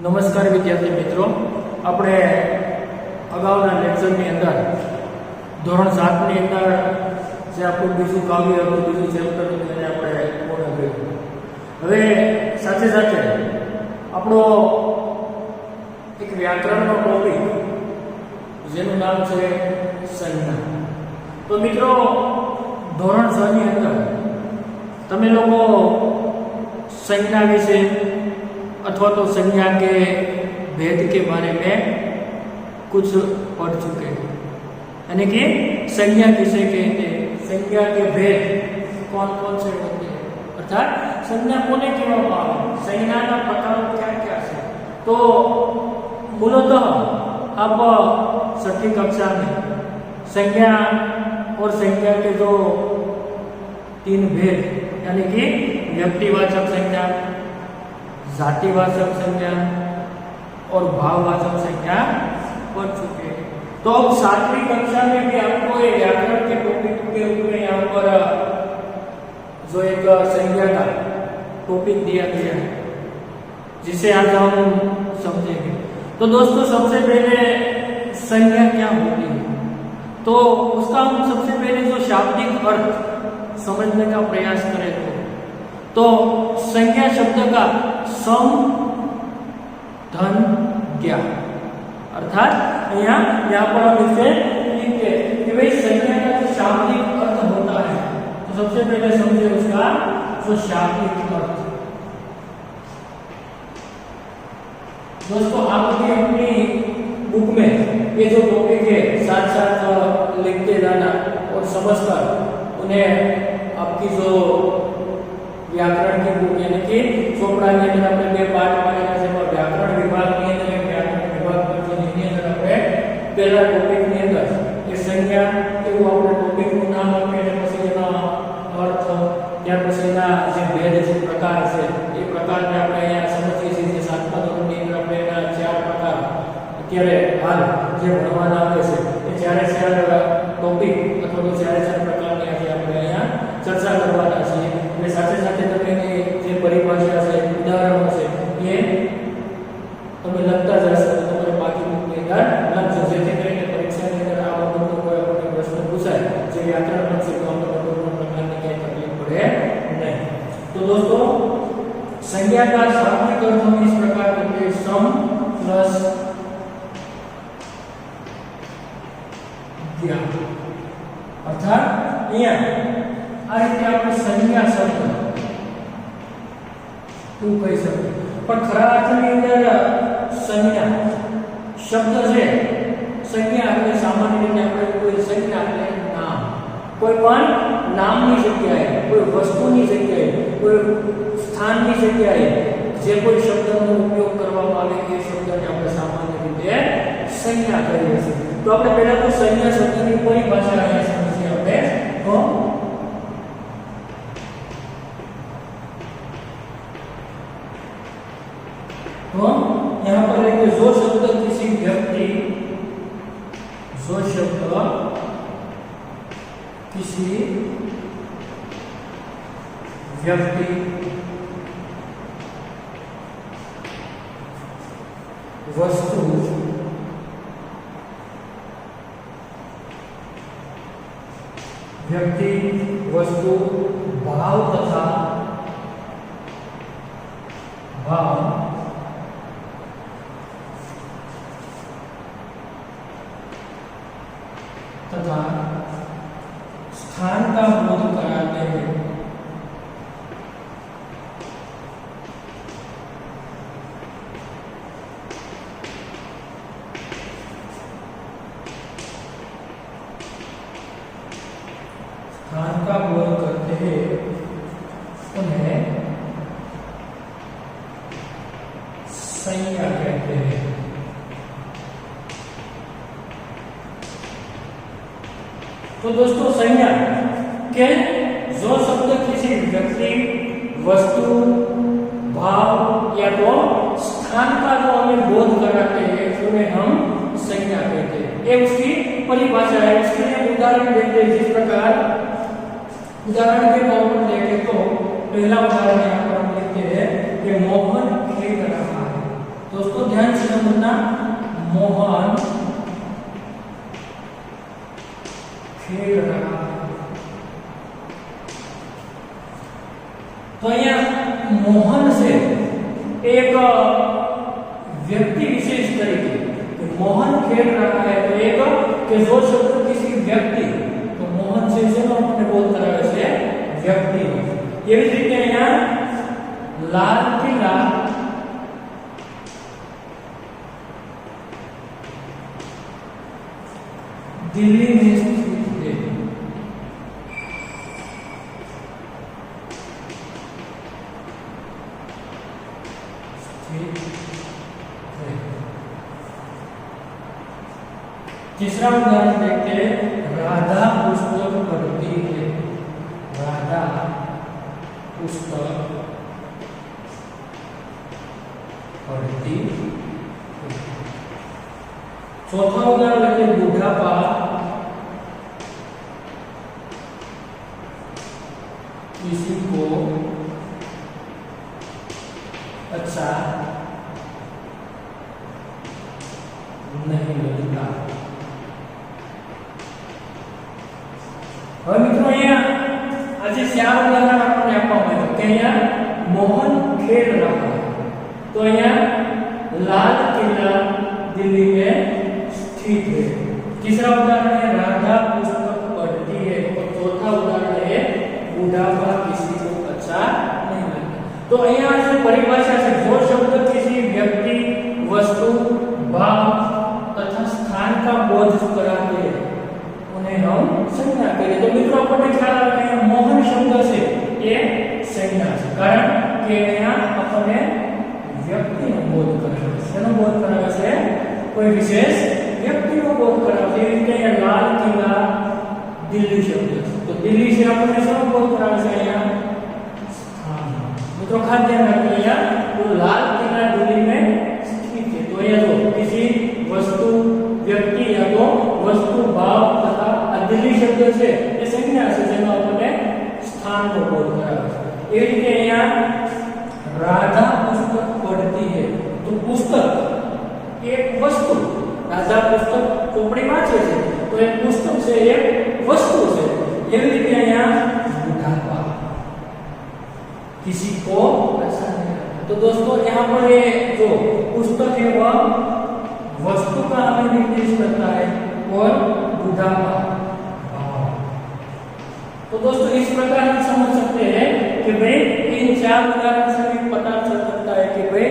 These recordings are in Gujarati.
નમસ્કાર વિદ્યાર્થી મિત્રો, આપણે અગાઉના લેક્ચરની અંદર ધોરણ 7 ની અંદર જે આપણું બીજું કાવ્ય હતું, બીજું ચેપ્ટર હતું, એને આપણે પૂર્ણ કર્યું. હવે સાથે સાથે આપણો એક વ્યાકરણનો ટોપિક જેનું નામ છે સંજ્ઞા. તો મિત્રો, ધોરણ 6 ની અંદર તમે લોકો संज्ञा विषय अथवा तो संज्ञा के भेद के बारे में कुछ पढ़ चुके हैं. यानी कि संज्ञा किसे कहते हैं, संज्ञा के भेद कौन कौन से होते हैं, अर्थात संज्ञा कोने कहवामां आवे, संज्ञाना प्रकारो क्या क्या है. तो मूलतः आप 6ठी कक्षा में संज्ञा और संज्ञा के जो 3 भेद यानी कि व्यक्तिवाचक संज्ञा, जातिवाचक संज्ञा और भाववाचक संज्ञा पढ़ चुके हैं. तो अब 7वीं कक्षा में भी आपको ये व्याकरण के टॉपिक के रूप में यहाँ पर जो एक संज्ञा का टॉपिक दिया गया है, जिसे आज हम समझेंगे. तो दोस्तों, सबसे पहले संज्ञा क्या होती है, तो उसका हम सबसे पहले जो शाब्दिक अर्थ समझने का प्रयास करें तो संज्ञा शब्द का सम धन ज्ञा, अर्थात यहाँ पर हम इसे लिखते कि भाई संज्ञा का जो शाब्दिक अर्थ होता है, तो सबसे पहले समझे उसका जो शाब्दिक अर्थ. दोस्तों, आप भी अपनी बुक में ये जो टॉपिक है साथ साथ लिखते जाना और समझकर उन्हें आपकी जो व्याकरण की बुक यानी कि ચોપડાની અંદર આપણે 2 પાઠ પાડેલા છે, વ્યાકરણ વિભાગની અંદર વ્યાકરણ વિભાગ પછીની અંદર આપણે પહેલા ટોપિકની અંદર એ સંજ્ઞા એવું આપણે ટોપિકનું નામ આપીએ અને પછી એનો અર્થ, ત્યાર પછીના જે ભેદ છે, પ્રકાર છે, એ પ્રકારને આપણે અહીંયા સમજીએ છીએ. જે 7મા ધોરણની અંદર આપણે એના 4 પ્રકાર અત્યારે હાલ જે ભણવાના આવે છે એ 4 ટોપિક અથવા તો 4 પ્રકારની આજે આપણે અહીંયા ચર્ચા કરવાના છીએ. અને સાથે સાથે તમે જે પરિભાષા છે, ઉદાહરણો છે, એ તમે લખતા જશો તો તમારે બાકી બુકની અંદર લખજો, જેથી કરીને પરીક્ષાની અંદર આ બાબતનો કોઈ આપણને પ્રશ્ન પૂછાય જે વ્યાકરણ છે તો આપણે કોઈ પ્રકારની કઈ તકલીફ પડે નહીં. तो दोस्तों, संज्ञा का शाब्दिक अर्थ हम इस प्रकार करते हैं, सम प्लस ज्ञा. अर्थात यहाँ आ रीते આપણે સંજ્ઞા શબ્દ તું કહી શકીએ, પણ ખરા અર્થની અંદર સંજ્ઞા શબ્દ છે, સંજ્ઞા એટલે સામાન્ય રીતે આપણે કોઈ સંજ્ઞા એટલે નામ, કોઈ પણ નામની જગ્યાએ, કોઈ વસ્તુની જગ્યાએ, કોઈ સ્થાનની જગ્યાએ જે કોઈ શબ્દનો ઉપયોગ કરવામાં આવે એ શબ્દને આપણે સામાન્ય રીતે સંજ્ઞા કહીએ છીએ. તો આપણે પહેલા તો સંજ્ઞા શબ્દની પરિભાષા અહીંયા સમજીએ. આપણે तो यहाँ पर एक जो शब्द किसी व्यक्ति, जो शब्द किसी व्यक्ति, वस्तु, व्यक्ति, वस्तु, भाव तथा भाव तथा स्थान का बोध कराते हैं. स्थान का बोध करते हैं उन्हें संज्ञा कहते हैं. तो दोस्तों, संज्ञा के जो शब्द किसी व्यक्ति, वस्तु, भाव या तो स्थान का जो हमें बोध कराते हैं उन्हें हम संज्ञा कहते हैं. ये उसकी परिभाषा है. उसके लिए उदाहरण देते हैं. जिस प्रकार उदाहरण के तौर पर देखें तो पहला उदाहरण यहाँ पर हम लिखते हैं कि मोहन खेल रहा है. दोस्तों, मोहन खेल रहा है। तो यहाँ मोहन से एक व्यक्ति विशेष तरीके मोहन खेल रहा है तो एक के जो शब्द किसी व्यक्ति तो मोहन से अपने बोध करावे से व्यक्ति ये रीते यहाँ लाल किला दिल्ली में स्थित है। तीसरा उदाहरण देखते हैं, राधा पुस्तक पढ़ती है। राधा पुस्तक पढ़ती है। चौथा उदाहरण लेते हैं, बुढ़ापा किसी को अच्छा नहीं लगता। હવે મિત્રો અહીંયા આજે ચાર ઉદાહરણ આપણને આપવામાં આવ્યું કે અહીંયા મોહન ખેલ रहा है तो અહીંયા लाल किला दिल्ली में स्थित है। तीसरा उदाहरण है राधा पुस्तक पढ़ती है और चौथा उदाहरण है बुढ़ापा किसी को अच्छा नहीं लगता। तो અહીંયા जो परिभाषा है जो शब्द किसी व्यक्ति वस्तु भाव तथा स्थान का बोध कराते हैं उन्हें हम संज्ञा कहें। तो मित्रों अपने ख्याल रखें मोहन शब्द से ये संज्ञा है कारण कि यहाँ अपने व्यक्ति નો બોધ કરાવે છે। શેનો બોધ કરાવે છે? કોઈ વિશેષ વ્યક્તિનો બોધ કરાવે છે। એવી રીતે લાલ કિલ્લા દિલ્હી શબ્દ છે તો દિલ્હી से આપણે શેનો બોધ કરાવે છે? અહીંયા स्थान। मित्रों खास ध्यान रखिए यहाँ तो लाल किला दिल्ली में स्थित है तो यह जो किसी वस्तु व्यक्ति या तो वस्तु भाव तथा दिल्ली शब्द છે એ સંજ્ઞા છે જેનો આપણે સ્થાનનો બોધ કરાવે છે। એવી રીતે અહીંયા राधा पुस्तक पढ़ती है तो पुस्तक एक वस्तु राधा पुस्तक ચોપડી વાંચે છે तो एक पुस्तक से एक वस्तु છે। એવી રીતે અહીંયા बुढ़ापा किसी को अच्छा नहीं लगता। तो दोस्तों यहाँ पर ये जो पुस्तक है वह वस्तु का हमें निर्देश करता है और बुढ़ापा। तो दोस्तों इस प्रकार हम समझ सकते हैं कि भाई इन चार उदाहरण से भी पता चल सकता है कि भाई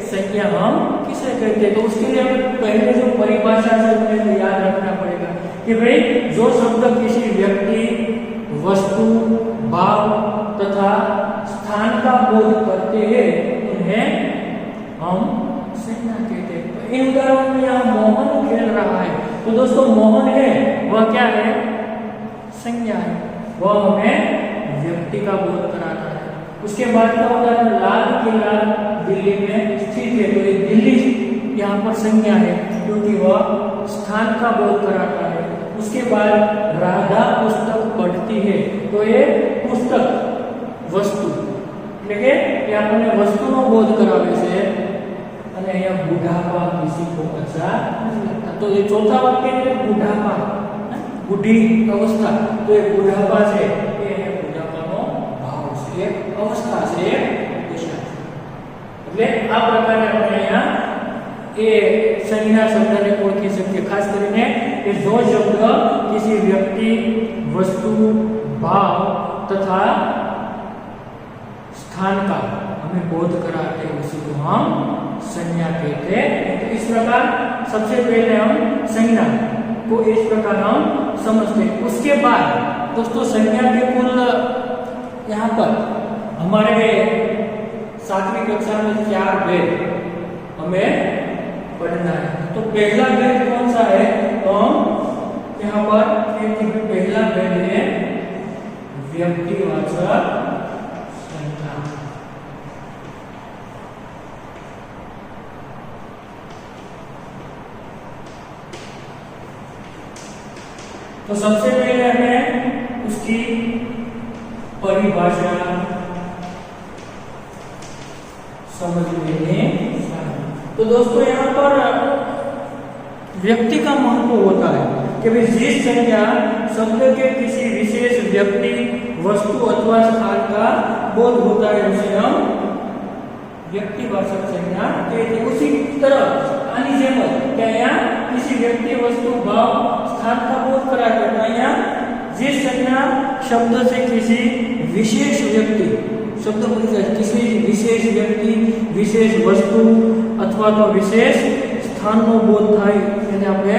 संज्ञा हम किसे कहते हैं। तो उसके लिए हमें पहले जो परिभाषा है उन्हें याद रखना पड़ेगा कि भाई जो शब्द किसी व्यक्ति वस्तु भाव तथा स्थान का बोध करते हैं उन्हें हम संज्ञा कहते हैं। इन उदाहरणों में यहाँ मोहन खेल रहा है तो दोस्तों मोहन है वह क्या है? संज्ञा है, वह हमें व्यक्ति का बोध कराता है। उसके बाद का उदाहरण लाल किला दिल्ली में स्थित है तो ये दिल्ली यहाँ पर संज्ञा है क्योंकि वह स्थान का बोध कराता है। उसके बाद राधा पुस्तक पढ़ती है तो ये पुस्तक वस्तु એટલે કે આપણને વસ્તુનો બોધ કરાવે છે અને અહીંયા બુઢાપા किसी को अच्छा नहीं लगता। तो ये चौथा वाक्य है बुढ़ापा बूढ़ी अवस्था तो ये बुढ़ापा છે એ बुढ़ापाનો ભાવ છે એક અવસ્થા છે એક દિશા છે। એટલે આ પ્રકારે આપણે અહીંયા એ સંજ્ઞા શબ્દને ઓળખી શકીએ ખાસ કરીને કે જો શબ્દ किसी व्यक्ति वस्तु भाव तथा स्थान का हमें बोध कराते हैं उसी को हम संज्ञा कहते हैं। तो इस प्रकार सबसे पहले हम संज्ञा को इस प्रकार हम समझते हैं। उसके बाद दोस्तों संज्ञा के कुल यहाँ पर हमारे 7वीं कक्षा में 4 भेद हमें पढ़ना है। तो पहला भेद कौन सा है? तो हम यहाँ पर पहला भेद है व्यक्तिवाचक संज्ञा। तो सबसे पहले हमें उसकी परिभाषा समझ लेनी चाहिए। तो दोस्तों यहाँ पर व्यक्ति का महत्व होता है कि भाई जिस संज्ञा शब्द के किसी विशेष व्यक्ति वस्तु अथवा स्थान का बोध होता है उसे हम व्यक्तिवाचक संज्ञा कहते हैं। उसी तरह आनी जेम क्या यहाँ किसी व्यक्ति वस्तु भाव स्थान का बोध कराते हैं। यहाँ जिस संज्ञा शब्द से किसी विशेष व्यक्ति शब्द किसी विशेष व्यक्ति विशेष वस्तु अथवा तो विशेष स्थान नो बोध थाय એને આપણે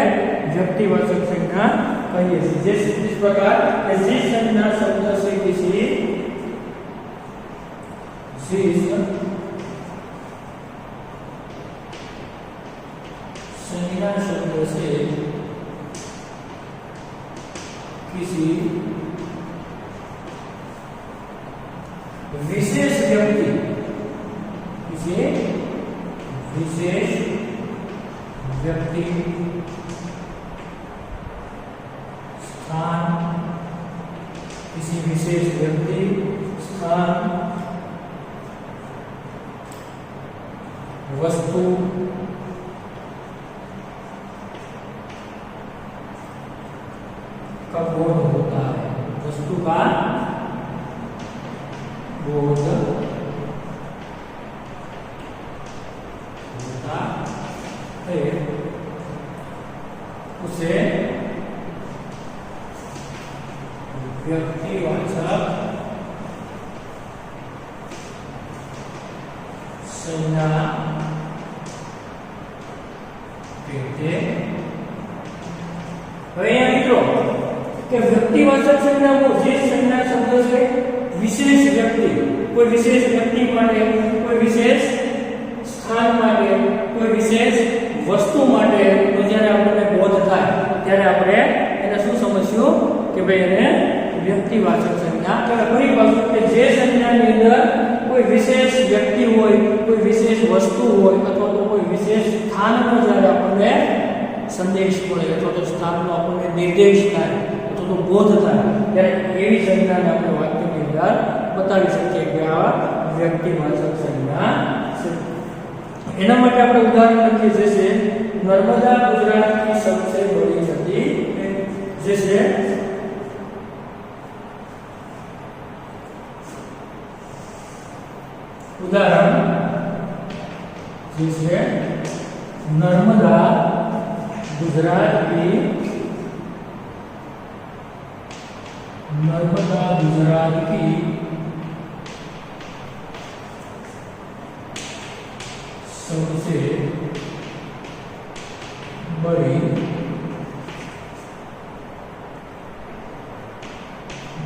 व्यक्तिवाचक संज्ञा कहिए છીએ। इस प्रकार जिस संज्ञा शब्द से किसी संज्ञा शब्द से किसी विशेष व्यक्ति किसी विशेष व्यक्ति स्थान किसी विशेष व्यक्ति स्थान वस्तु का बोध होता है। वस्तु का बोध होता है उसे व्यक्तिवाचक संज्ञा कहते हैं। मित्रों कि व्यक्तिवाचक संज्ञा वो जिस संज्ञा शब्द से विशेष व्यक्ति कोई विशेष व्यक्ति माटे कोई विशेष स्थान माटे कोई विशेष वस्तु माटे तो જ્યારે આપણને બોધ થાય ત્યારે આપણે એને શું સમજ્યું કે ભાઈ એને વ્યક્તિવાચક સંજ્ઞા કહેવાય। ફરી પાછું કે જે સંજ્ઞાની અંદર કોઈ વિશેષ વ્યક્તિ હોય કોઈ વિશેષ વસ્તુ હોય અથવા તો કોઈ વિશેષ સ્થાનનો જ્યારે આપણને સંદેશ મળે અથવા તો સ્થાનનો આપણને નિર્દેશ થાય અથવા તો બોધ થાય ત્યારે એવી સંજ્ઞાને આપણે વાક્યની અંદર બતાવી શકીએ કે આ વ્યક્તિવાચક સંજ્ઞા છે। એના માટે આપણે ઉદાહરણ લખીએ જैसे नर्मदा गुजरात की सबसे बड़ी नदी है। जैसे उदाहरण जैसे नर्मदा गुजरात की सबसे बड़ी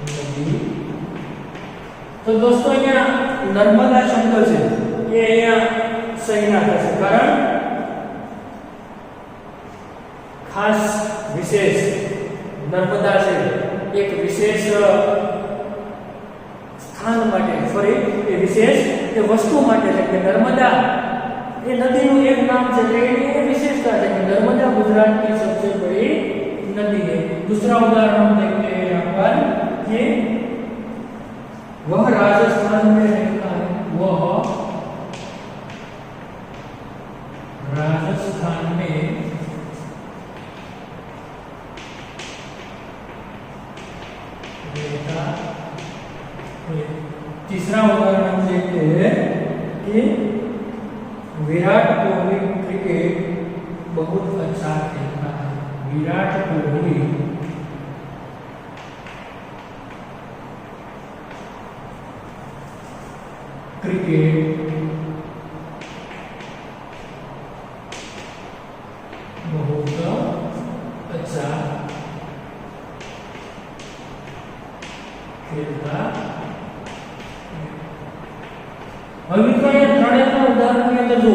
नदी। तो दोस्तों यहाँ नर्मदा शब्द है ये यहाँ संज्ञा थशे कारण खास विशेष नर्मदा से एक विशेष स्थान माटे फरी ए विशेष ए वस्तु माटे है कि नर्मदा ये नदी નું એક નામ છે એટલે એની વિશેષતા છે કે नर्मदा गुजरात की सबसे बड़ी नदी है। दूसरा उदाहरण हम देखते हैं यहाँ पर कि वह राजस्थान में रहता है। वह राजस्थान में रहता है। तीसरा उदाहरण हम देखते हैं कि विराट कोहली क्रिकेट बहुत अच्छा खेलता है। विराट कोहली क्रिकेट बहुत अच्छा खेलता है। હવે મિત્રો એ ત્રણેયના ઉદાહરણની અંદર જો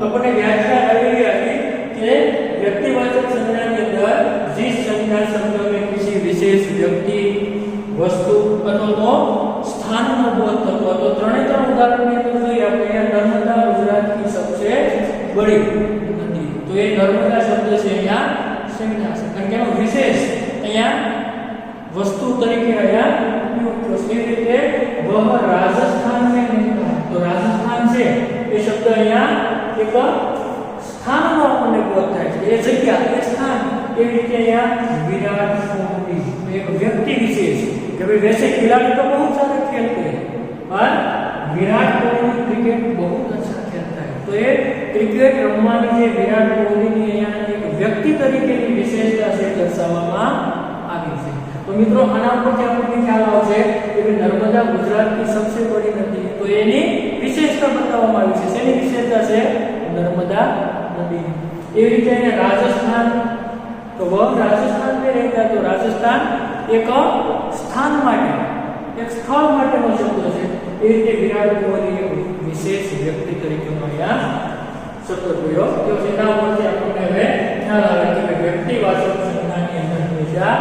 આપણને વ્યાખ્યા આવેલી હતી કે વ્યક્તિવાચક સંજ્ઞાની અંદર जिस संज्ञा शब्द में किसी विशेष व्यक्ति वस्तु अथवा तो स्थानનો બોધ થતો હતો। ત્રણેય ઉદાહરણની અંદર જોઈએ આપણે નર્મદા ગુજરાત की सबसे बड़ी नदी तो ये नर्मदा शब्द છે અહીંયા સંજ્ઞા છે કારણ કે એનો વિશેષ અહીંયા वस्तु तरीके અહીંયા उपयोग થયો છે। એ રીતે वह राजस्थान में रहता है तो राजस्थान से ये शब्द અહીંયા एक स्थान નો આપણને બોધ થાય છે। એ એ જગ્યા, એ સ્થાન. એવી રીતે અહીંયા વિરાટ કોહલી એક વ્યક્તિ વિશેષ કે ભાઈ वैसे खिलाड़ी तो बहुत सारे खेलते हैं पर विराट कोहली क्रिकेट बहुत अच्छा खेलता है. तो ये क्रिकेट રમવાની જે વિરાટ કોહલીની અહીંયા એક વ્યક્તિ તરીકેની વિશેષતા છે દર્શાવવામાં આવી છે. તો મિત્રો આના પરથી આપણને ખ્યાલ આવશે કે નર્મદા ગુજરાતની સૌથી બડી નદી, તો એની વિશેષતા બતાવવામાં આવી છે. શેની વિશેષતા છે? નર્મદા નદી. એવી રીતે અહીંયા રાજસ્થાન, तो वह राजस्थान में रहता है. तो राजस्थान एक स्थान माटे, एक स्थल माटेनो शब्द છે. એ રીતે વિરાટ કોહલી એક વિશેષ વ્યક્તિ તરીકેનો અહીંયા શબ્દ પ્રયોગ થયો છે. એના ઉપરથી આપણને હવે ખ્યાલ આવે કે વ્યક્તિવાચક સંજ્ઞાની અંદર હંમેશા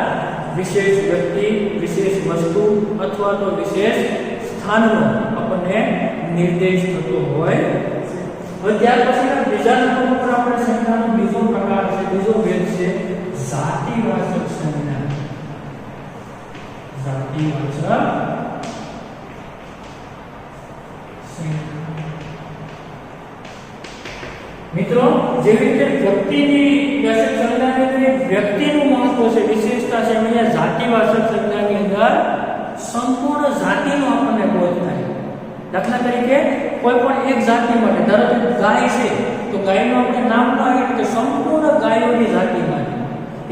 વિશેષ વ્યક્તિ, વિશેષ વસ્તુ અથવા તો વિશેષ સ્થાનનો આપણને નિર્દેશ થતો હોય. હવે ત્યાર પછીના બીજા નંબર ઉપર આપણે સંજ્ઞાનો બીજો પ્રકાર છે, બીજો ભેદ છે જાતિવાચક સંજ્ઞા. જાતિવાચક સંજ્ઞા. મિત્રો જેવી રીતે વ્યક્તિની વાચક સંજ્ઞાની અંદર વ્યક્તિનું મહત્વ છે, વિશેષતા છે, અહીંયા જાતિવાચક સંજ્ઞાની અંદર સંપૂર્ણ જાતિનો આપણને બોધ થાય. દાખલા તરીકે કોઈ પણ એક જાતિ માટે, ધારો કે ગાય છે તો ગાયનું આપણે નામ ન આવે કે સંપૂર્ણ ગાયોની જાતિ માટે.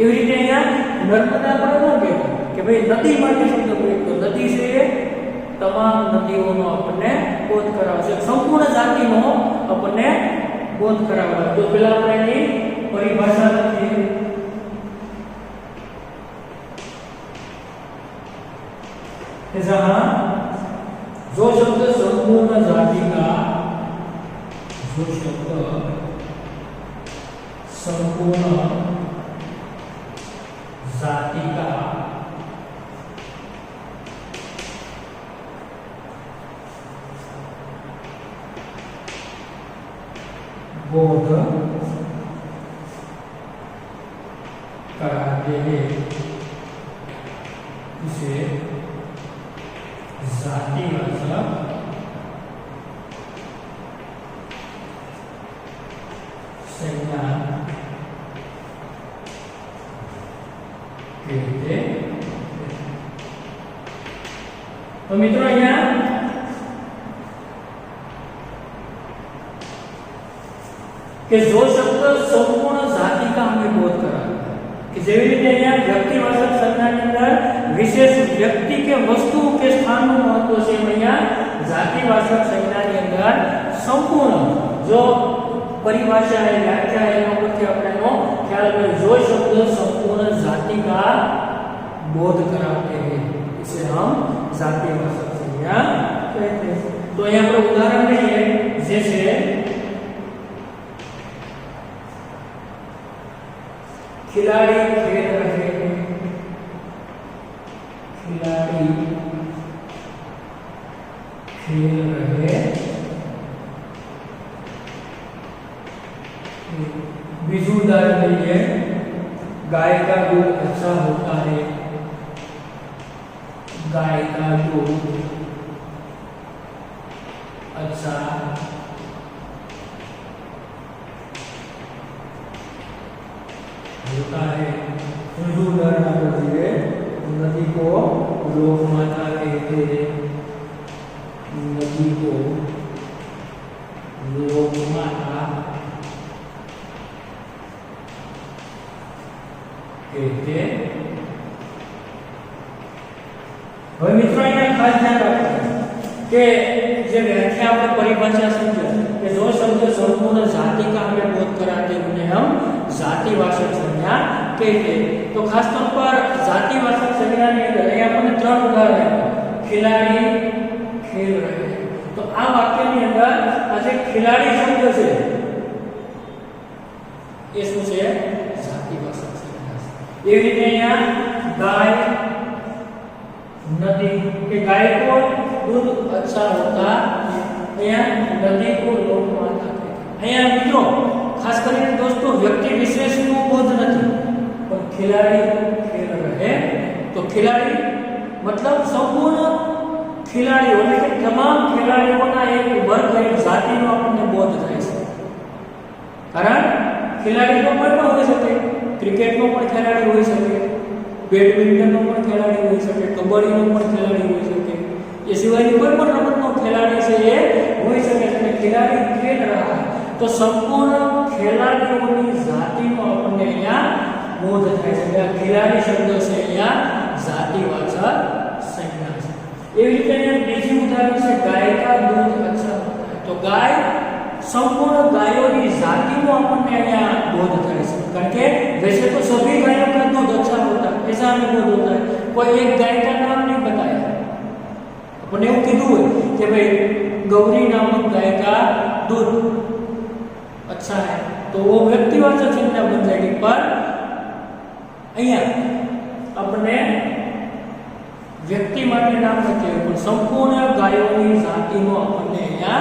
એવી રીતે અહીંયા નર્મદા આપણે ન કહેવાય કે ભાઈ નદી માટે શબ્દ પ્રયોગ, તો નદી છે એ તમામ નદીઓનો આપણને બોધ કરાવશે, સંપૂર્ણ જાતિનો આપણને બોધ કરાવવા. તો પેલા આપણે એની પરિભાષા લખીએ. जहां जो शब्द संपूर्ण जाति का, जो शब्द संपूर्ण जाति का बोध कराते हैं इसे जातिवाचक संज्ञा कहते हैं. तो मित्रों અહીંયા कि जो शब्द संपूर्ण जाति का हमें बोध करा कि જેવી રીતે અહીંયા વ્યક્તિવાચક સંજ્ઞાની અંદર વિશેષ વ્યક્તિ કે વસ્તુ કે સ્થાનનું મહત્વ છે, અહીંયા જાતિવાચક સંજ્ઞાની અંદર સંપૂર્ણ जो परिभाषा है, व्याख्या है, એના પરથી આપણે એનો ખ્યાલ આવે. जो शब्द संपूर्ण जाति का बोध कराते हैं इसे हम जातिवाचक संज्ञा कहते हैं. तो અહીંયા આપણે ઉદાહરણ લઈએ, जैसे खिलाड़ी खेल रहे हैं, खिलाड़ी खेल रहे. बीजू उदाहरण लीजिए, गाय का दूध अच्छा होता है, गाय का दूध अच्छा होता है. उदाहरण आप लीजिए, नदी को लोक माता कहते हैं, नदी को लोक माता कहते हैं. હવે મિત્રો અહીંયા ખાસ ધ્યાન રાખવું કે જે વ્યાખ્યા આપણે પરિભાષા સમજો કે जो शब्द संपूर्ण जाति का हमें बोध कराते हैं उन्हें हम जातिवाचक संज्ञा कहते हैं. तो खास तौर पर जातिवाचक संज्ञा ની અંદર અહીંયા આપણને ત્રણ ઉદાહરણ ખિલાડી ખેલ રહે. તો આ વાક્યની અંદર આ જે ખિલાડી શબ્દ છે એ શું છે? જાતિવાચક સંજ્ઞા છે. એવી રીતે અહીંયા ગાય, नदी के गाय को दूध अच्छा होता है, नदी को लोक माता कहते हैं. અહીંયા મિત્રો ખાસ કરીને દોસ્તો વ્યક્તિ વિશેષનો બોધ નથી, પણ ખિલાડી ખેલ રહે. તો ખિલાડી मतलब સંપૂર્ણ ખિલાડીઓ એટલે કે તમામ ખેલાડીઓના એક વર્ગ, એક જાતિનો આપણને બોધ થાય છે. કારણ ખેલાડી તો કોઈ પણ હોઈ શકે, ક્રિકેટનો પણ ખેલાડી હોઈ શકે, બેડમિન્ટનનો પણ ખેલાડી હોઈ શકે, કબડ્ડીનો પણ ખેલાડી હોઈ શકે, એ સિવાયની કોઈ પણ રમતનો ખેલાડી છે એ હોઈ શકે છે. ખેલાડી ખેલ રહા તો સંપૂર્ણ ખેલાડીઓની જાતિનો આપણને અહીંયા બોધ થાય છે. આ ખેલાડી શબ્દ છે અહીંયા જાતિવાચક સંજ્ઞા છે. એવી રીતે અહીંયા બીજું ઉદાહરણ છે ગાય કા દૂધ અચ્છા હોતા है. તો ગાય संपूर्ण गायों की जाति को अपन यहाँ बोध करे से, करके वैसे तो सभी गायों का दूध अच्छा होता है, ऐसा हमें बोध होता है, कोई एक गाय का नाम नहीं बताया, अपने वो कीधु है कि भाई गौरी नामक गाय का दूध अच्छा है, तो वो व्यक्तिवाचक संज्ञा बन जाएगी. पर अहिया अपने व्यक्ति माटे नाम નથી પણ સંપૂર્ણ ગાયોની જાતિનો આપણને અહીંયા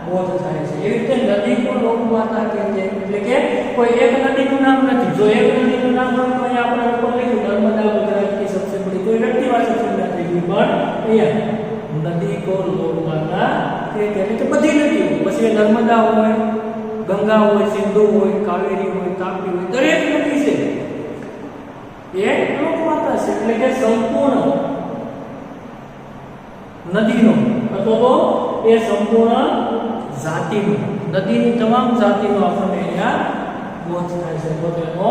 બોધ થાય છે. એવી રીતે નદી કો લોકમાતા કહેते हैं, એટલે કે કોઈ એક નદીનું નામ નથી. જો એક નદીનું નામ હોય તો અહીંયા આપણે ઉપર લખ્યું નર્મદા ગુજરાત की सबसे बड़ी, કોઈ વ્યક્તિવાચક સંજ્ઞા થઈ ગઈ. પણ અહીંયા નદી કો લોકમાતા કહેते हैं, એટલે કે બધી નદીઓ, પછી એ નર્મદા હોય, ગંગા હોય, સિંધુ હોય, કાવેરી હોય, તાપી હોય, દરેક નદી છે એ લોકમાતા છે. એટલે કે સંપૂર્ણ નદીનો અથવા તો એ સંપૂર્ણ જાતિનો, નદીની તમામ જાતિનો આપણને અહીંયા બોધ થાય છે, તો તેનો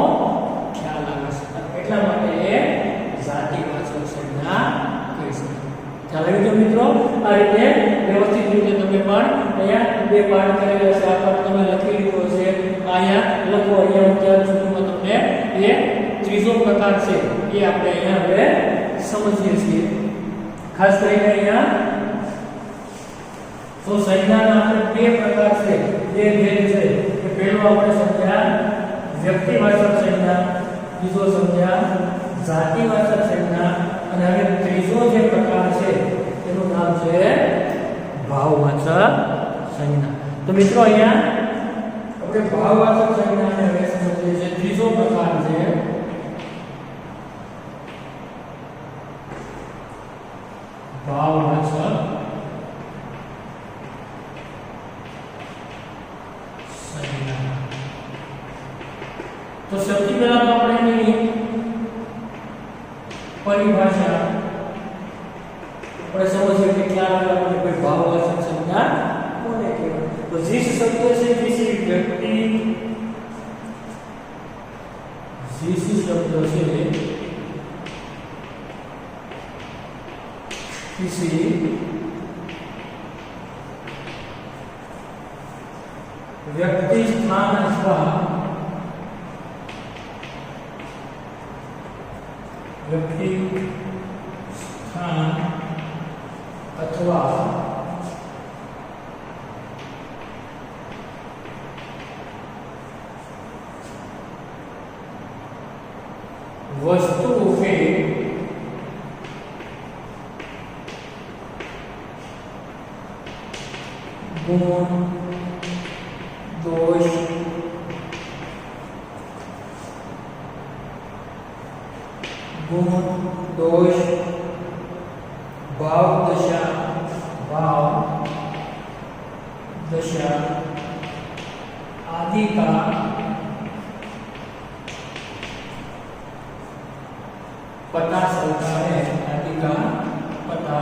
ખ્યાલ આવે છે. એટલા માટે એ જાતિવાચક સંજ્ઞા કહી શકાય. ખ્યાલ આવી ગયો મિત્રો? આ રીતે વ્યવસ્થિત રીતે તમે પણ અહીંયા બે પાઠ કરેલા છે, આ પાઠ તમે લખી લીધો છે, અહીંયા લખો. અહીંયા અત્યાર સુધીમાં તમને એ ત્રીજો પ્રકાર છે એ આપણે અહીંયા હવે સમજીએ છીએ. ખાસ કરીને અહીંયા તો સંજ્ઞાના આપણે બે પ્રકાર છે, બે ભેદ છે. કે પહેલો આપણે સમજ્યા વ્યક્તિવાચક સંજ્ઞા, બીજો સમજ્યા જાતિવાચક સંજ્ઞા, અને હવે ત્રીજો જે પ્રકાર છે તેનું નામ છે ભાવવાચક સંજ્ઞા. તો મિત્રો અહીંયા આપણે ભાવવાચક સંજ્ઞાને હવે સમજીએ છીએ. ત્રીજો પ્રકાર છે ભાવવાચક સંજ્ઞા. તો સૌથી પહેલા તો આપણે એની પરિભાષા આપણે સમજીએ કે ક્યાં આપણે કોઈ ભાવવાચક સંજ્ઞા કોને કહેવાય. તો जिस शब्द से किसी व्यक्ति, जिस शब्द से किसी व्यक्ति, स्थान अथवा व्यक्ति, स्थान अथवा वस्तु के गुण, दोष, गुण, दोष, भाव दशा, आदि का पता चलता है, आदि का पता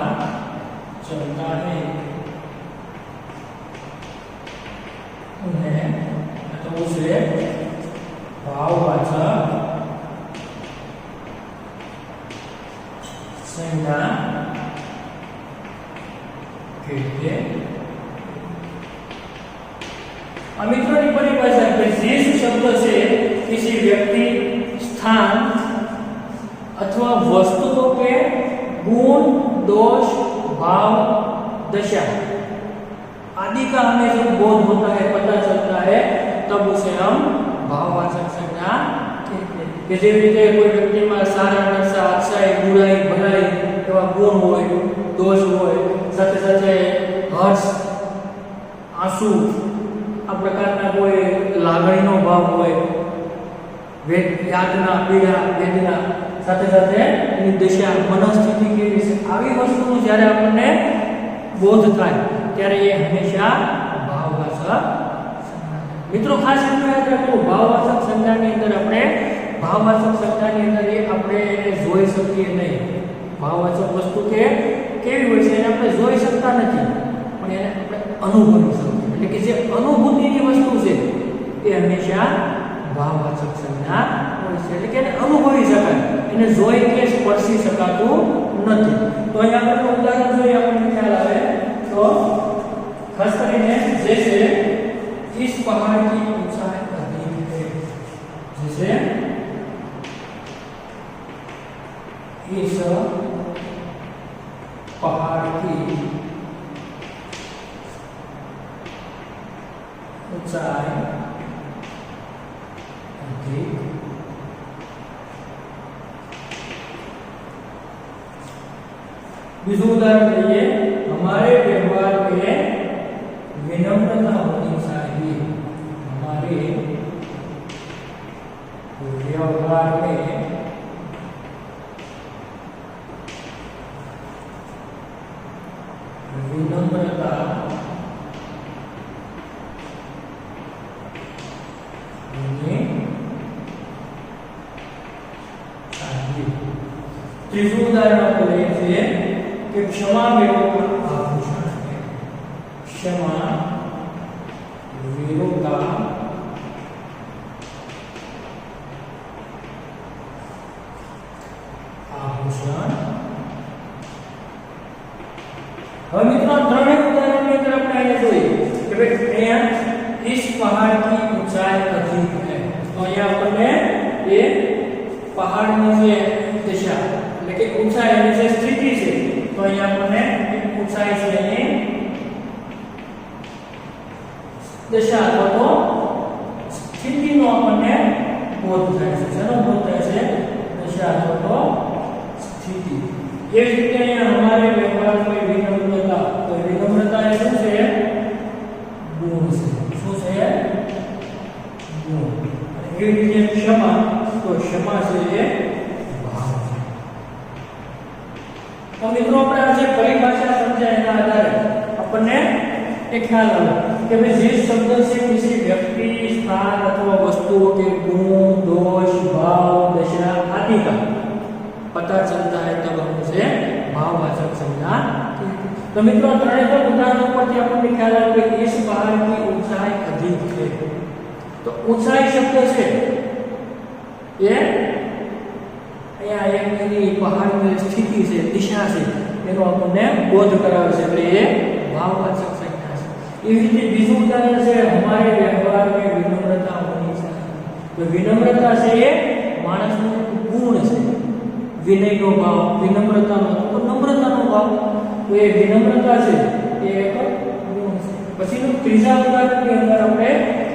चलता है उन्हें, तो उसे भाववाचक संज्ञा कहते हैं. मित्रों की परिभाषा है जिस शब्द से किसी व्यक्ति, स्थान अथवा वस्तुओं के गुण, दोष, भाव, दशा आदि का हमें जब बोध होता है, पता चलता है, तब उसे हम भाववाचक संज्ञा कहते हैं. કે જે રીતે કોઈ વ્યક્તિમાં સારા નરસા, અચ્છાઈ, બુરાઈ, ભલાઈ એવા ગુણ હોય, દોષ હોય, સાથે સાથે હર્ષ, આંસુ આ પ્રકારના કોઈ લાગણીનો ભાવ હોય, યાતના, પીડા, વેદના, સાથે સાથે એની દશા, મનોસ્થિતિ કેવી છે, આવી વસ્તુનું જ્યારે આપણને બોધ થાય ત્યારે એ હંમેશા ભાવવાચક સંજ્ઞા. મિત્રો ખાસ એટલું યાદ રાખવું, ભાવવાચક સંજ્ઞાની અંદર આપણે ભાવવાચક સંજ્ઞાની અંદર આપણે એને જોઈ શકીએ નહીં. ભાવવાચક વસ્તુ કેવી હોય છે એને આપણે જોઈ શકતા નથી, પણ એને આપણે અનુભવી શકીએ. એટલે કે જે અનુભૂતિની વસ્તુ છે એ હંમેશા ભાવવાચક સંજ્ઞા હોય છે. એટલે કે એને અનુભવી શકાય, એને જોઈ કે સ્પર્શી શકાતું નથી. તો અહીંયા આપણે ઉદાહરણ જોઈએ આપણને ખ્યાલ આવે તો ખાસ કરીને જैसे इस पहाड़ की ऊंचाई अधिक है, जैसे इस पहाड़ की ऊंचाई अधिक. दूसरा उदाहरण लिए हमारे व्यवहार में विनम्रता होनी चाहिए. हमारे व्यवहार में विनम्रता होनी चाहिए. तीसरा उदाहरण आपको लेंगे कि क्षमा वीरों का आभूषण है. क्षमा वीरों का आभूषण. હવે મિત્રો ત્રણેય ઉદાહરણની અંદર આપણે અહીંયા જોઈએ કે ભાઈ અહીંયા इस पहाड़ की ऊंचाई अधिक है. तो અહીંયા આપણને એ પહાડની જે દિશા એટલે કે ઊંચાઈ એની જે સ્થિતિ છે તો અહીંયા આપણને ઊંચાઈ છે એની દિશા અથવા તો સ્થિતિનો આપણને બોધ થાય છે. જેનો બોધ થાય છે દિશા અથવા તો સ્થિતિ. એ જ રીતે અહીંયા हमारे व्यवहार में विनम्रता, तो विनम्रता એ શું છે? ગુણ છે. શું છે? ગુણ. અને એ રીતે ક્ષમા, તો ક્ષમા છે એ ભાવ છે. તો મિત્રો આપણે આ જે પરિભાષા સમજાય એના આધારે આપણને एक ख्याल आया कि भाई जिस शब्द से किसी व्यक्ति, स्थान अथवा वस्तुओं के गुण, दोष, भाव, दशा आदि का पता चलता है तब हम उसे भाववाचक संज्ञा कहते हैं. तो मित्रों ત્રણેય ઉદાહરણો પરથી આપણને ખ્યાલ આવે કે इस पहाड़ की ऊंचाई अधिक है. तो ऊंचाई शब्द છે એ અહીંયા એની પહાડની સ્થિતિ છે, દિશા છે એનો આપણને બોધ કરાવે છે. એટલે એ ભાવવાચક संज्ञा છે. એવી રીતે બીજું ઉદાહરણ છે हमारे व्यवहार में विनम्रता होनी चाहिए. तो विनम्रता છે એ માણસનો ગુણ છે. વિનયનો ભાવ, વિનમ્રતાનો તો નમ્રતાનો ભાવ, તો એ વિનમ્રતા છે એ એક ગુણ છે. પછીનું ત્રીજા ઉદાહરણની અંદર આપણે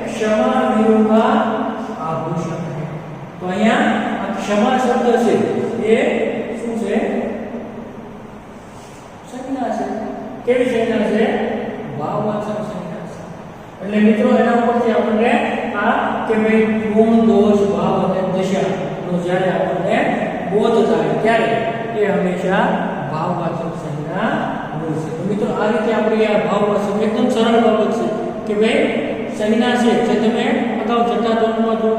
ક્ષમા વીરોं का आभूषण है. તો અહીંયા આ ક્ષમા શબ્દ છે એ શું છે? સંજ્ઞા છે. કેવી સંજ્ઞા છે? ભાવવાચક સંજ્ઞા છે. એટલે મિત્રો એના ઉપરથી આપણને આ કે ભાઈ ગુણ, દોષ, ભાવ અને દિશાનો જ્યારે આપણને બોધ થાય ત્યારે એ હંમેશા ભાવવાચક સંજ્ઞા હોય છે. તો મિત્રો આ રીતે આપણે આ ભાવવાચક એકદમ સરળ બાબત છે કે ભાઈ સંજ્ઞા છે જે તમે અગાઉ છઠ્ઠા ધોરણમાં જો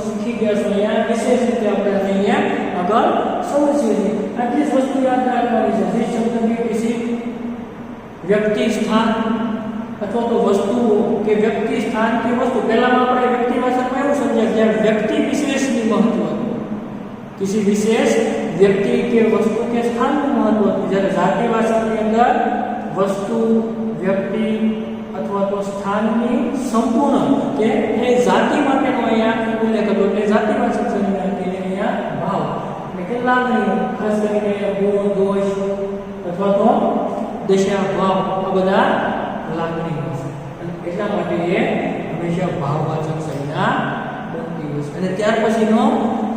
શીખી ગયા છો, અહીંયા વિશેષ રીતે આપણે અહીંયા આગળ સમજીએ છીએ. આટલી જ વસ્તુ યાદ રાખવાની છે. જે શબ્દ કે કિસી વ્યક્તિ, સ્થાન अथवा तो वस्तु के व्यक्ति, स्थान की वस्तु, पहला આપણે વ્યક્તિ ભાષામાં એવું સમજાય કે વ્યક્તિ વિશેષની મહત્વ, किसी विशेष व्यक्ति के वस्तु के स्थान નું મહત્વ હતું. જ્યારે જાતિ ભાષાની અંદર વસ્તુ, વ્યક્તિ અથવા તો સ્થાનની સંપૂર્ણ કે એ જાતિ માટેનો અહીંયા ઉલ્લેખ હતો. એટલે જાતિવાચક સંજ્ઞા હતી અહીંયા ભાવ એટલે કે લાગણી, ખાસ કરીને ગુણ, દોષ અથવા તો દશા, ભાવ આ બધા લાગણી છે. એટલા માટે એ હંમેશા ભાવવાચક સંજ્ઞા બનતી હોય છે. અને ત્યાર પછીનો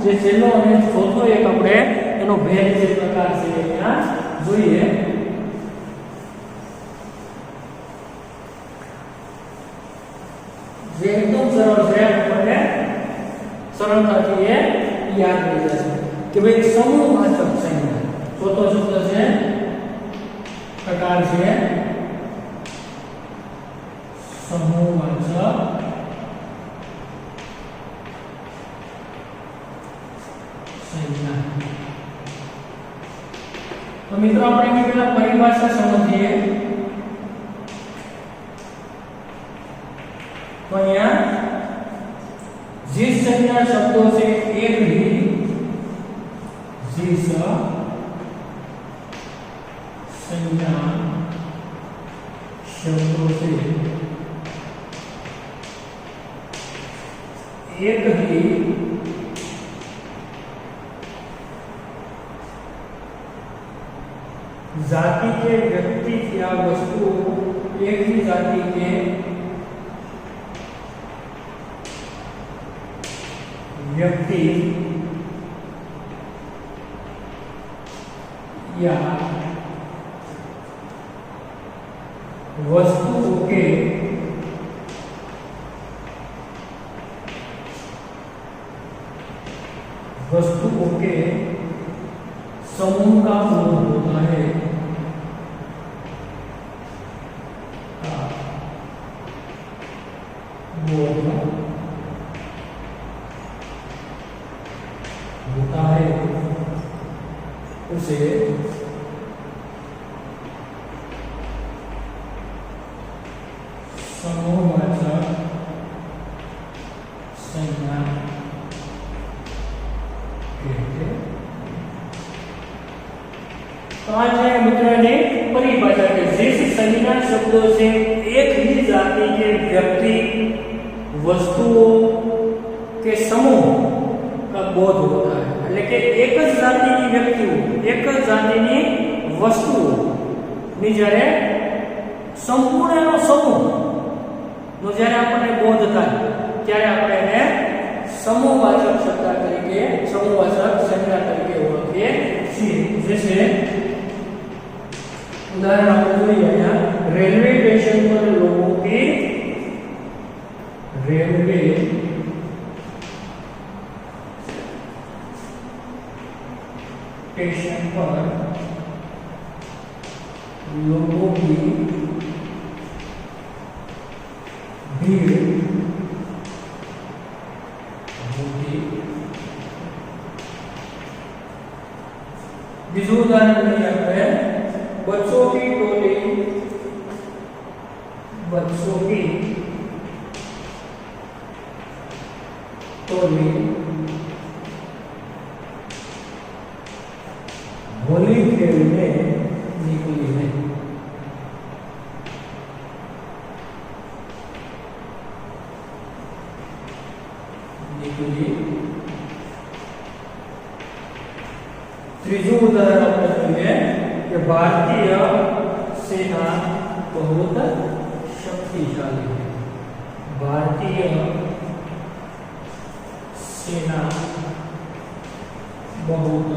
જે છેલ્લો અને ચોથો એક આપણે એનો ભેદ જે પ્રકાર છે અહીંયા જોઈએ. જે એકદમ સરળ છે, આપણને સરળતાથી એ યાદ રહી જશે કે ભાઈ સમૂહવાચક સંજ્ઞા. ચોથો શબ્દ છે પ્રકાર છે સમૂહવાચક મિત્રો આપણે એની પહેલા પરિભાષા સમજીએ। तो यहाँ जिस संज्ञा शब्दों से एक ही जिस संज्ञा शब्दों से एक ही जाति के व्यक्ति या वस्तु एक ही जाति के व्यक्ति या वस्तुओं के समूह का बोध होता है। होता है उसे समूहवाचक संज्ञा कहते हैं। तो आज है मित्रों ने परिभाषा के जिस संज्ञा शब्दों से एक ही जाति के व्यक्ति वस्तुओं के समूह का बोध होता है। એટલે કે એક જ જાતિની વ્યક્તિઓ એક જ જાતિની વસ્તુઓ ની જ્યારે સંપૂર્ણનો સમૂહનો જ્યારે આપણને બોધ થાય ત્યારે આપણે એને સમૂહવાચક શબ્દ તરીકે સમૂહવાચક સંજ્ઞા તરીકે ઓળખીએ છીએ। જે છે उदाहरण આપણે જોઈએ અહીંયા રેલવે સ્ટેશન પર लोगों की रेलवे स्टेशन पर लोगों की भीड़ होती। बीजू उदाहरण नहीं आता है बच्चों की टोली होली खेलने निकली है। त्रीजू उदाहरण આપણે જોઈએ कि भारतीय सेना बहुत शक्तिशाली है। भारतीय सेना बहुत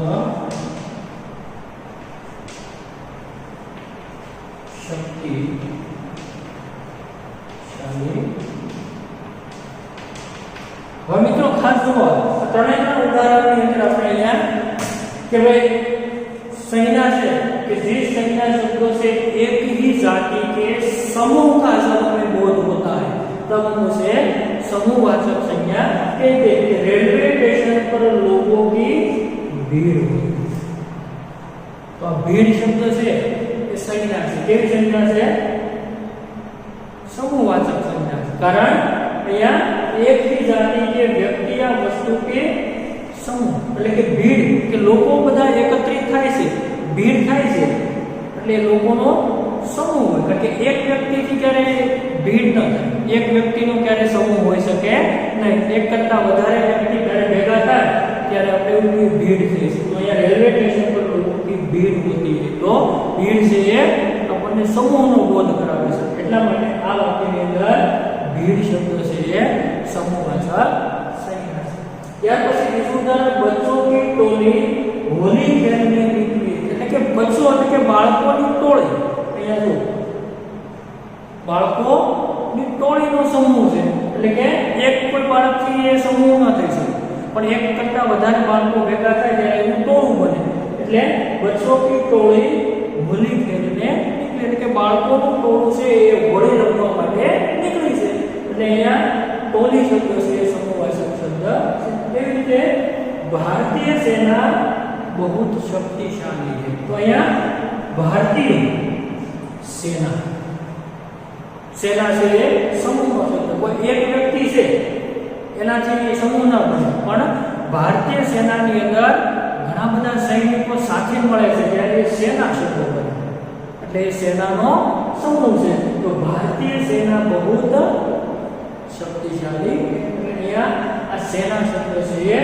शक्तिशाली। હવે મિત્રો ખાસ જુઓ ત્રણેયના ઉદાહરણની અંદર આપણે અહીંયા કે ભાઈ संज्ञा से कि जिस संज्ञा शब्दों से एक ही जाति के समूह का जब हमें बोध होता है तब हम उसे समूहवाचक संज्ञा कहते हैं। रेलवे स्टेशन पर लोगों की भीड़ होती। तो भीड़ शब्द से इस संज्ञा से केवी संज्ञा से समूहवाचक संज्ञा से कारण यहाँ एक ही जाति के व्यक्ति या वस्तु के समूह એટલે કે ભીડ કે લોકો બધા એકત્રિત થાય છે ભીડ થાય છે એટલે લોકોનો સમૂહ હોય કારણ કે એક વ્યક્તિથી ક્યારે ભીડ ન થાય એક વ્યક્તિનો ક્યારે સમૂહ હોઈ શકે નહીં એક કરતા વધારે વ્યક્તિ જ્યારે ભેગા થાય ત્યારે આપણે એની ભીડ થઈ છે। તો અહીંયા રેલવે સ્ટેશન પર લોકોની ભીડ હોતી है તો ભીડ છે એ આપણને સમૂહનો બોધ કરાવે છે એટલા માટે આ વાક્યની અંદર ભીડ શબ્દ છે એ સમૂહવાચક ત્યાર પછી બીજું ઉદાહરણ બચ્ચોं की टोली होली खेलने निकली એટલે કે બચ્ચો એટલે કે બાળકોની ટોળી અહીંયા જો બાળકોની ટોળીનો સમૂહ છે એટલે કે એક કોઈ બાળકથી એ સમૂહ ન થઈ શકે પણ એક કરતા વધારે બાળકો ભેગા થાય ત્યારે એનું ટોળું બને એટલે બચ્ચों की टोली होली खेलने निकली એટલે કે બાળકોનું ટોળું છે એ હોળી રમવા માટે નીકળી છે એટલે અહીંયા ટોળી શબ્દ છે સમૂહવાચક શબ્દ। भारतीय सेना बहुत शक्तिशाली है। तो अहिया भारतीय सेना, सेना से समूह शब्द, कोई एक व्यक्ति से एनाथी समूह न बने, पण भारतीय सेना ની અંદર ઘણા બધા સૈનિકો સાથે મળે છે ત્યારે સેના શબ્દ બને, એટલે સેનાનો સમૂહ છે। તો ભારતીય સેના बहुत शक्तिशाली, અહીંયા આ સેના શબ્દ છે એ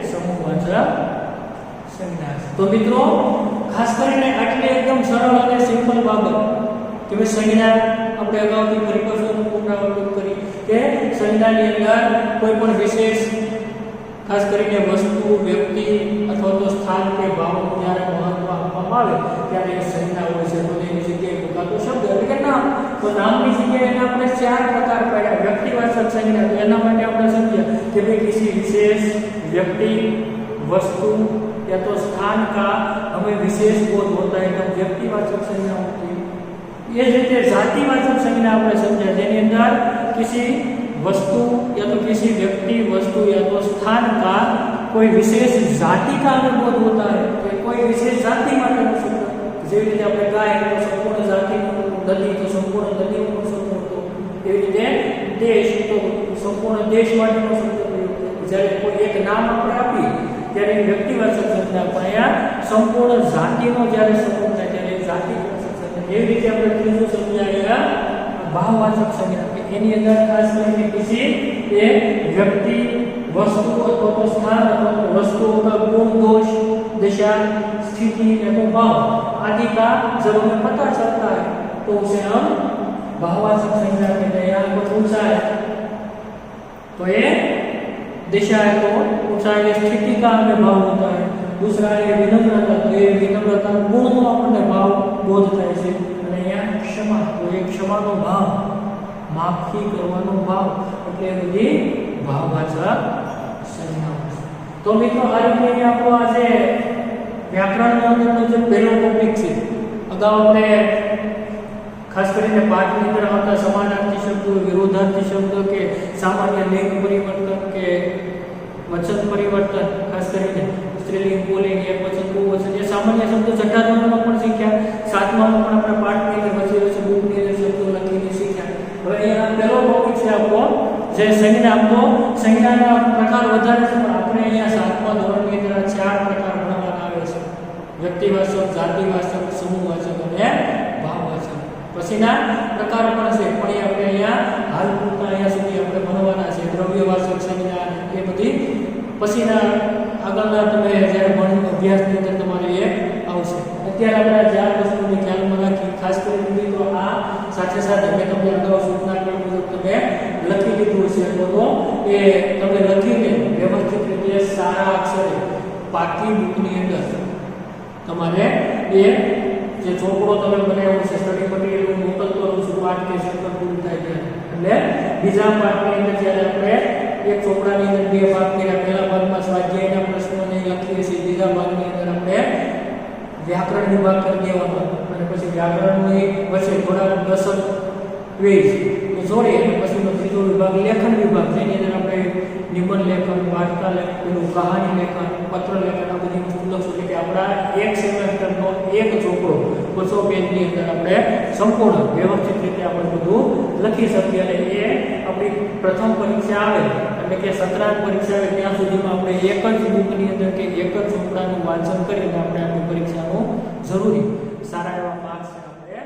સમૂહવાચક સંજ્ઞા છે। તો મિત્રો ખાસ કરીને આટલી એકદમ સરળ અને સિમ્પલ બાબત કે ભાઈ સંજ્ઞા આપણે અગાઉથી પરિભાષાનું પુનરાવર્તન કરી કે સંજ્ઞાની અંદર કોઈ પણ વિશેષ ખાસ કરીને વસ્તુ, વ્યક્તિ અથવા તો સ્થાન કે ભાવનું જ્યારે મહત્વ આપવામાં આવે ત્યારે એ સંજ્ઞા હોય છે। તો એની જગ્યાએ મુકાતો શબ્દ એટલે કે નામ, તો નામની જગ્યાએ એના આપણે 4 પ્રકાર પાડ્યા। વ્યક્તિવાચક સંજ્ઞા, તો એના માટે આપણે સમજ્યા કે ભાઈ किसी विशेष व्यक्ति, वस्तु या तो स्थान का हमें विशेष बोध होता है तो व्यक्तिवाचक संज्ञा होती है। ये जैसे जातिवाचक संज्ञा आपने समझा जेनी अंदर किसी वस्तु या तो किसी व्यक्ति, वस्तु या तो स्थान का कोई विशेष जाति का हमें बोध होता है, तो कोई विशेष जाति माटे हो सकता है। જેવી રીતે આપણે ગાય તો સંપૂર્ણ જાતિનું, નદી તો સંપૂર્ણ નદીનું સમૂહ હતો, એવી રીતે દેશ તો સંપૂર્ણ દેશ માટેનો શબ્દ પ્રયોગ થયો। જ્યારે કોઈ એક નામ આપણે આપીએ ત્યારે વ્યક્તિવાચક સંજ્ઞા, પણ અહીંયા સંપૂર્ણ જાતિનો જ્યારે સમૂહ થાય ત્યારે જાતિવાચક સંજ્ઞા। એવી રીતે આપણે ત્રીજું સમજાવ્યા ભાવવાચક સંજ્ઞા, કે એની અંદર ખાસ કરીને किसी एक व्यक्ति, वस्तु अथवा तो स्थान अथवा तो वस्तुओं का गुण, दोष, दिशा, स्थिति या तो भाव आदि का जब हमें पता चलता है तो उसे हम भाववाचक संज्ञा कहते हैं। यहाँ पर ऊंचाई तो ये दिशा है तो ऊंचाई स्थिति का हमें भाव होता है। दूसरा है विनम्रता, तो ये विनम्रता गुण नो अपने भाव बोध થાય છે। અને અહીંયા ક્ષમા, તો એ ક્ષમાનો ભાવ, માફી કરવાનો ભાવ, એટલે એ બધી ભાવવાચક સંજ્ઞાઓ છે। તો મિત્રો આ રીતે આપણો આજે વ્યાકરણનો અંદરનો જે પહેલો ટોપિક છે, અગાઉ આપણે ખાસ કરીને પાઠની અંદર આવતા સમાનાર્થી શબ્દો, વિરોધાર્થી શબ્દો કે સામાન્ય લિંગ પરિવર્તન કે વચન પરિવર્તન, ખાસ કરીને સ્ત્રીલિંગ, પુલ્લિંગ, એકવચન, બહુવચન, જે સામાન્ય શબ્દો છઠ્ઠા ધોરણમાં પણ શીખ્યા, સાતમામાં પણ આપણે પાઠની અંદર વચ્ચે વચ્ચે બુકની અંદર શબ્દો લખીને શીખ્યા। હવે અહીંયા પહેલો ટોપિક છે આપણો જે સંજ્ઞા, આપણો સંજ્ઞાના પ્રકાર વધારે છે, પણ આપણે અહીંયા સાતમા ધોરણની અંદર 4 પ્રકાર ભણવાના આવે છે: વ્યક્તિવાચક, જાતિવાચક, સમૂહવાચક અને ભાવવાચક। પછીના પ્રકાર પણ છે, પણ એ આપણે અહીંયા હાલ પૂરતા અહીંયા સુધી આપણે ભણવાના છે। દ્રવ્યવાચક સંજ્ઞા એ બધી પછીના આગળના તમે જ્યારે ભણ અભ્યાસની અંદર તમારે એ આવશે। અત્યારે આપણે 4 વસ્તુને ખ્યાલમાં રાખી, ખાસ કરીને મિત્રો આ સાથે સાથે મેં તમને અગાઉ સૂચના કરી મુજબ તમે લખી લીધું છે, તો એ તમે લખીને વ્યવસ્થિત રીતે સારા અક્ષરે પાકી બુકની અંદર તમારે એ જે ચોપડો તમે બનાવ્યો છે, સ્ટડી મટીરીયલ હું મોકલતો રહું છું પાઠ કે ચેપ્ટર પૂરું થાય ત્યારે, એટલે બીજા પાઠની અંદર જ્યારે આપણે એક ચોપડાની અંદર 2 ભાગ કર્યા, પહેલા ભાગમાં સ્વાધ્યાયના પ્રશ્નોને લખીએ છીએ, બીજા ભાગની અંદર આપણે વ્યાકરણ વિભાગ કરી દેવાનો અને પછી વ્યાકરણની વચ્ચે થોડા 10 પેજ જોડી અને પછીનો ત્રીજો વિભાગ લેખન વિભાગ, જેની અંદર આપણે નિબંધ લેખન, વાર્તા લેખન, કહાની લેખન, પત્ર લેખન, આ બધી વસ્તુ લખશું કે આપણા એક સેમેસ્ટરનો એક ચોપડો 200 પેજની અંદર આપણે સંપૂર્ણ વ્યવસ્થિત રીતે આપણે બધું લખી શકીએ। અને એ આપણી પ્રથમ પરીક્ષા આવે એટલે કે સત્રાંત પરીક્ષા આવે ત્યાં સુધીમાં આપણે એક જ બુકની અંદર કે એક જ ચોપડાનું વાંચન કરીને આપણે આપણી પરીક્ષાનું જરૂરી સારા એવા માર્ક્સ આપણે